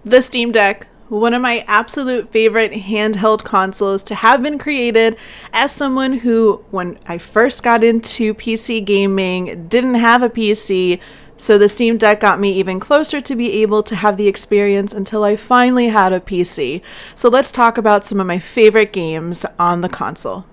The Steam Deck, one of my absolute favorite handheld consoles to have been created as someone who, when I first got into PC gaming, didn't have a PC, so the Steam Deck got me even closer to be able to have the experience until I finally had a PC. So let's talk about some of my favorite games on the console.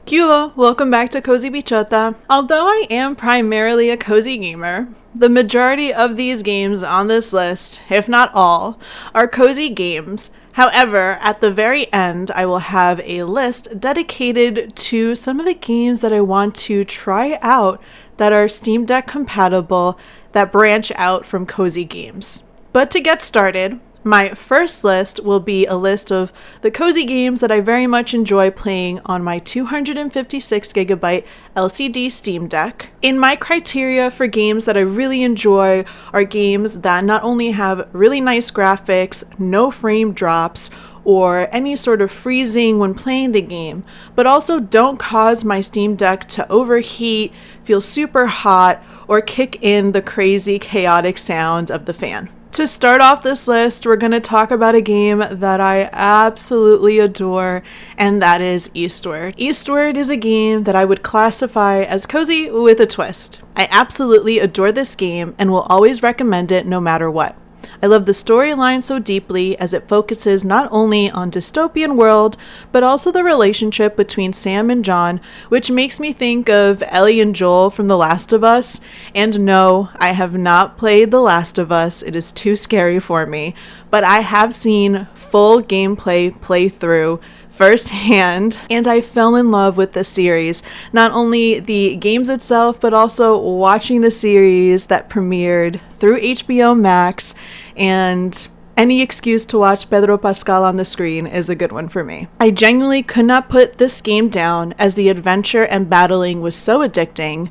Kyulo, welcome back to cozybichota. Although I am primarily a cozy gamer, the majority of these games on this list, if not all, are cozy games. However, at the very end, I will have a list dedicated to some of the games that I want to try out that are Steam Deck compatible, that branch out from cozy games. But to get started, my first list will be a list of the cozy games that I very much enjoy playing on my 256GB LCD Steam Deck. In my criteria for games that I really enjoy are games that not only have really nice graphics, no frame drops, or any sort of freezing when playing the game, but also don't cause my Steam Deck to overheat, feel super hot, or kick in the crazy chaotic sound of the fan. To start off this list, we're going to talk about a game that I absolutely adore, and that is Eastward. Eastward is a game that I would classify as cozy with a twist. I absolutely adore this game and will always recommend it no matter what. I love the storyline so deeply as it focuses not only on dystopian world, but also the relationship between Sam and John, which makes me think of Ellie and Joel from The Last of Us. And no, I have not played The Last of Us. It is too scary for me, but I have seen full gameplay playthrough firsthand, and I fell in love with the series. Not only the games itself, but also watching the series that premiered through HBO Max, and any excuse to watch Pedro Pascal on the screen is a good one for me. I genuinely could not put this game down as the adventure and battling was so addicting.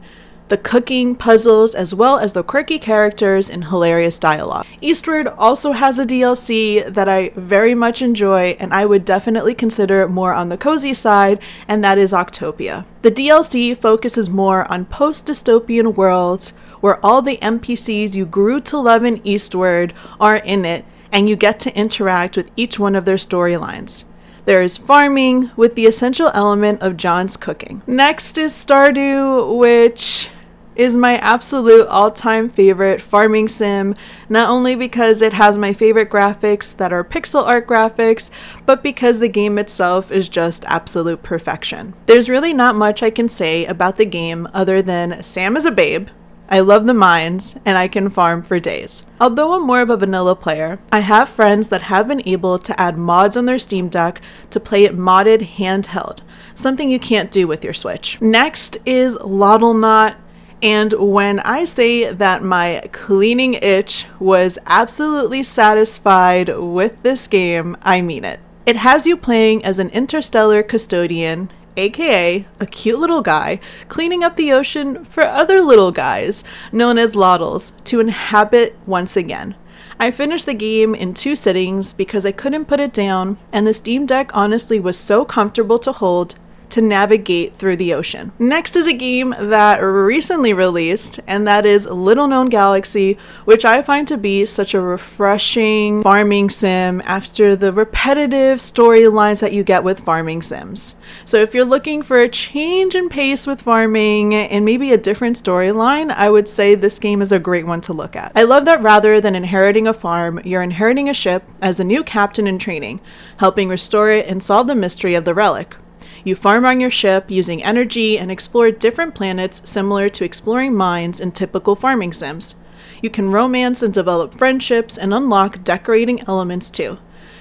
The cooking, puzzles, as well as the quirky characters and hilarious dialogue. Eastward also has a DLC that I very much enjoy and I would definitely consider more on the cozy side, and that is Octopia. The DLC focuses more on post-dystopian worlds where all the NPCs you grew to love in Eastward are in it, and you get to interact with each one of their storylines. There is farming with the essential element of John's cooking. Next is Stardew, which is my absolute all-time favorite farming sim, not only because it has my favorite graphics that are pixel art graphics, but because the game itself is just absolute perfection. There's really not much I can say about the game other than Sam is a babe, I love the mines, and I can farm for days. Although I'm more of a vanilla player, I have friends that have been able to add mods on their Steam Deck to play it modded handheld, something you can't do with your Switch. Next is Lottlenot, and when I say that my cleaning itch was absolutely satisfied with this game, I mean it. It has you playing as an interstellar custodian, aka a cute little guy, cleaning up the ocean for other little guys, known as Lottles, to inhabit once again. I finished the game in 2 sittings because I couldn't put it down, and the Steam Deck honestly was so comfortable to hold to navigate through the ocean. Next is a game that recently released, and that is Little Known Galaxy, which I find to be such a refreshing farming sim after the repetitive storylines that you get with farming sims. So if you're looking for a change in pace with farming and maybe a different storyline, I would say this game is a great one to look at. I love that rather than inheriting a farm, you're inheriting a ship as the new captain in training, helping restore it and solve the mystery of the relic. You farm on your ship using energy and explore different planets similar to exploring mines in typical farming sims. You can romance and develop friendships and unlock decorating elements too.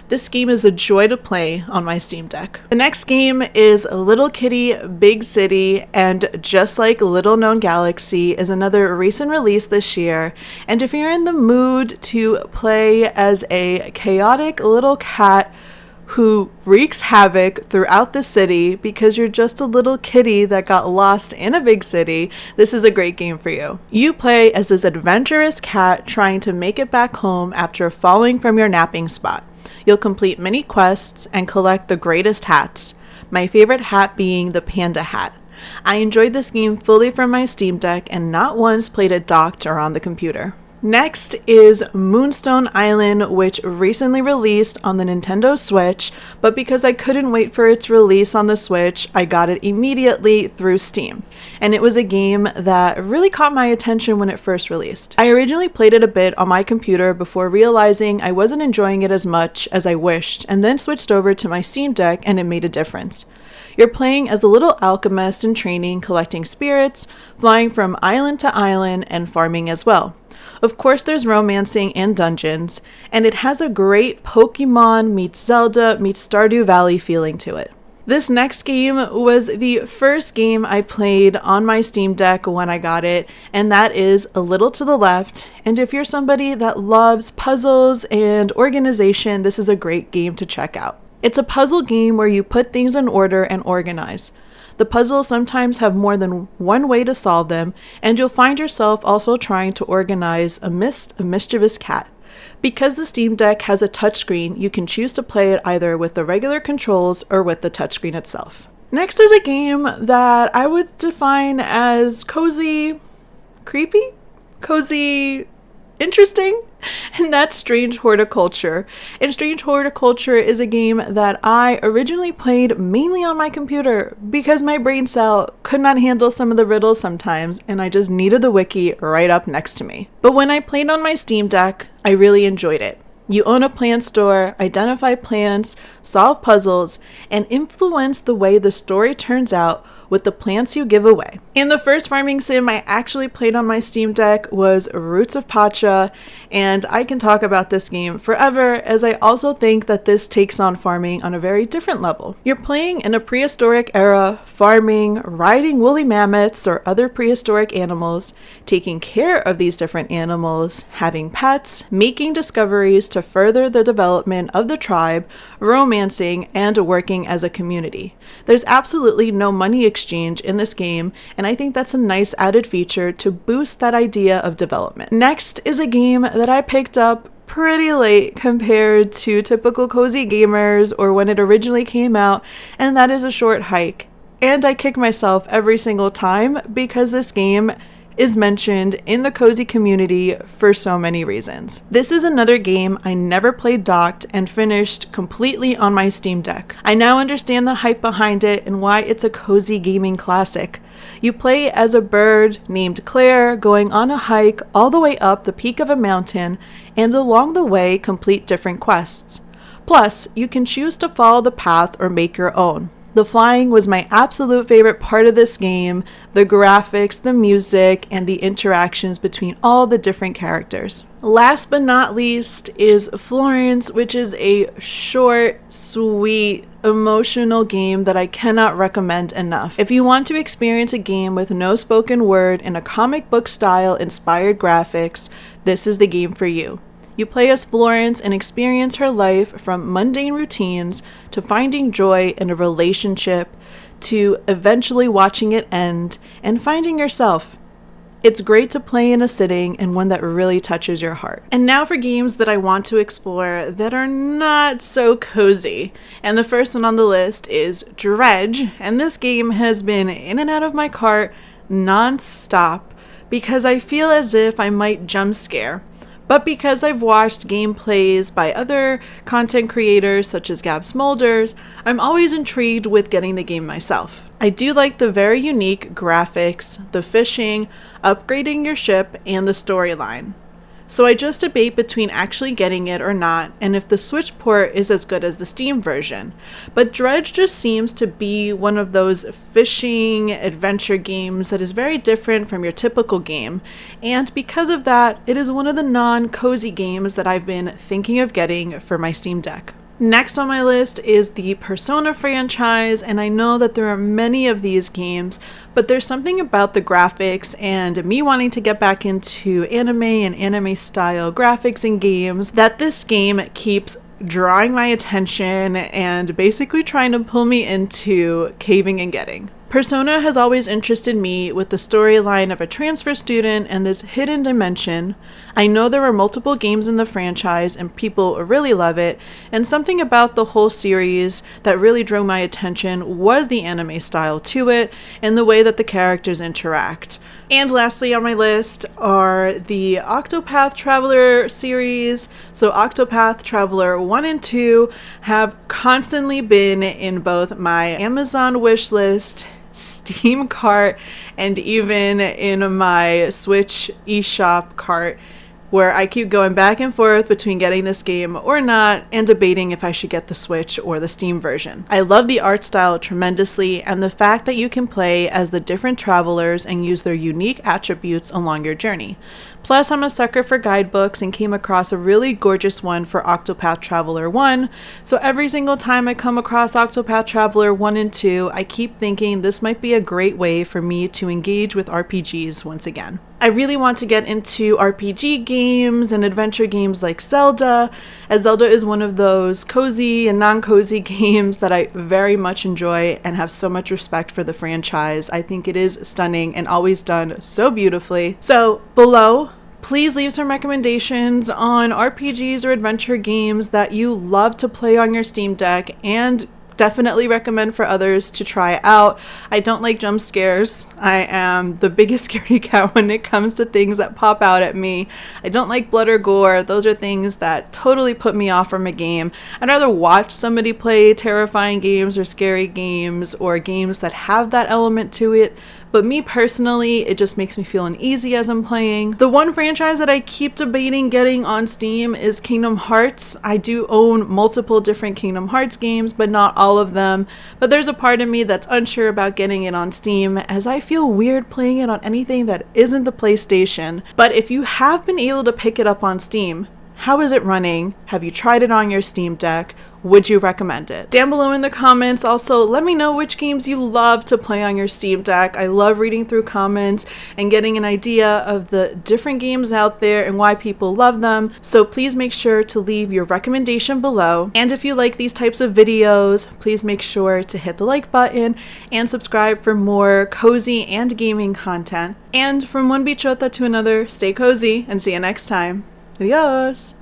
This game is a joy to play on my Steam Deck. The next game is Little Kitty Big City, and just like Little Known Galaxy is another recent release this year. And if you're in the mood to play as a chaotic little cat who wreaks havoc throughout the city because you're just a little kitty that got lost in a big city, this is a great game for you. You play as this adventurous cat trying to make it back home after falling from your napping spot. You'll complete mini quests and collect the greatest hats. My favorite hat being the panda hat. I enjoyed this game fully from my Steam Deck and not once played it docked or on the computer. Next is Moonstone Island, which recently released on the Nintendo Switch, but because I couldn't wait for its release on the Switch, I got it immediately through Steam. And it was a game that really caught my attention when it first released. I originally played it a bit on my computer before realizing I wasn't enjoying it as much as I wished, and then switched over to my Steam Deck and it made a difference. You're playing as a little alchemist in training, collecting spirits, flying from island to island, and farming as well. Of course, there's romancing and dungeons, and it has a great Pokemon meets Zelda meets Stardew Valley feeling to it. This next game was the first game I played on my Steam Deck when I got it, and that is A Little to the Left. And if you're somebody that loves puzzles and organization, this is a great game to check out. It's a puzzle game where you put things in order and organize. The puzzles sometimes have more than one way to solve them, and you'll find yourself also trying to organize amidst a mischievous cat. Because the Steam Deck has a touchscreen, you can choose to play it either with the regular controls or with the touchscreen itself. Next is a game that I would define as cozy, creepy? Cozy, interesting? And that's Strange Horticulture. And Strange Horticulture is a game that I originally played mainly on my computer because my brain cell could not handle some of the riddles sometimes, and I just needed the wiki right up next to me. But when I played on my Steam Deck, I really enjoyed it. You own a plant store, identify plants, solve puzzles, and influence the way the story turns out with the plants you give away. And the first farming sim I actually played on my Steam Deck was Roots of Pacha, and I can talk about this game forever, as I also think that this takes on farming on a very different level. You're playing in a prehistoric era, farming, riding woolly mammoths or other prehistoric animals, taking care of these different animals, having pets, making discoveries to further the development of the tribe, romancing, and working as a community. There's absolutely no money exchange in this game, and I think that's a nice added feature to boost that idea of development. Next is a game that I picked up pretty late compared to typical cozy gamers or when it originally came out, and that is A Short Hike. And I kick myself every single time because this game is mentioned in the cozy community for so many reasons. This is another game I never played docked and finished completely on my Steam Deck. I now understand the hype behind it and why it's a cozy gaming classic. You play as a bird named Claire going on a hike all the way up the peak of a mountain, and along the way complete different quests. Plus, you can choose to follow the path or make your own. The flying was my absolute favorite part of this game, the graphics, the music, and the interactions between all the different characters. Last but not least is Florence, which is a short, sweet, emotional game that I cannot recommend enough. If you want to experience a game with no spoken word and a comic book style inspired graphics, this is the game for you. You play as Florence and experience her life from mundane routines to finding joy in a relationship to eventually watching it end and finding yourself. It's great to play in a sitting and one that really touches your heart. And now for games that I want to explore that are not so cozy. And the first one on the list is Dredge, and this game has been in and out of my cart non-stop because I feel as if I might jump scare. But because I've watched gameplays by other content creators such as Gab Smolders, I'm always intrigued with getting the game myself. I do like the very unique graphics, the fishing, upgrading your ship, and the storyline. So I just debate between actually getting it or not, and if the Switch port is as good as the Steam version. But Dredge just seems to be one of those fishing adventure games that is very different from your typical game, and because of that, it is one of the non-cozy games that I've been thinking of getting for my Steam Deck. Next on my list is the Persona franchise, and I know that there are many of these games, but there's something about the graphics and me wanting to get back into anime and anime style graphics in games that this game keeps drawing my attention and basically trying to pull me into caving and getting. Persona has always interested me with the storyline of a transfer student and this hidden dimension. I know there are multiple games in the franchise and people really love it, and something about the whole series that really drew my attention was the anime style to it and the way that the characters interact. And lastly on my list are the Octopath Traveler series. So Octopath Traveler 1 and 2 have constantly been in both my Amazon wishlist, Steam cart, and even in my Switch eShop cart, where I keep going back and forth between getting this game or not and debating if I should get the Switch or the Steam version. I love the art style tremendously and the fact that you can play as the different travelers and use their unique attributes along your journey. Plus, I'm a sucker for guidebooks and came across a really gorgeous one for Octopath Traveler 1, so every single time I come across Octopath Traveler 1 and 2, I keep thinking this might be a great way for me to engage with RPGs once again. I really want to get into RPG games and adventure games like Zelda, as Zelda is one of those cozy and non-cozy games that I very much enjoy and have so much respect for the franchise. I think it is stunning and always done so beautifully. So below, please leave some recommendations on RPGs or adventure games that you love to play on your Steam Deck, and definitely recommend for others to try out. I don't like jump scares. I am the biggest scaredy cat when it comes to things that pop out at me. I don't like blood or gore. Those are things that totally put me off from a game. I'd rather watch somebody play terrifying games or scary games or games that have that element to it. But me personally, it just makes me feel uneasy as I'm playing. The one franchise that I keep debating getting on Steam is Kingdom Hearts. I do own multiple different Kingdom Hearts games, but not all of them. But there's a part of me that's unsure about getting it on Steam, as I feel weird playing it on anything that isn't the PlayStation. But if you have been able to pick it up on Steam, how is it running? Have you tried it on your Steam Deck? Would you recommend it? Down below in the comments, also let me know which games you love to play on your Steam Deck. I love reading through comments and getting an idea of the different games out there and why people love them. So please make sure to leave your recommendation below. And if you like these types of videos, please make sure to hit the like button and subscribe for more cozy and gaming content. And from one bichota to another, stay cozy and see you next time. Adios!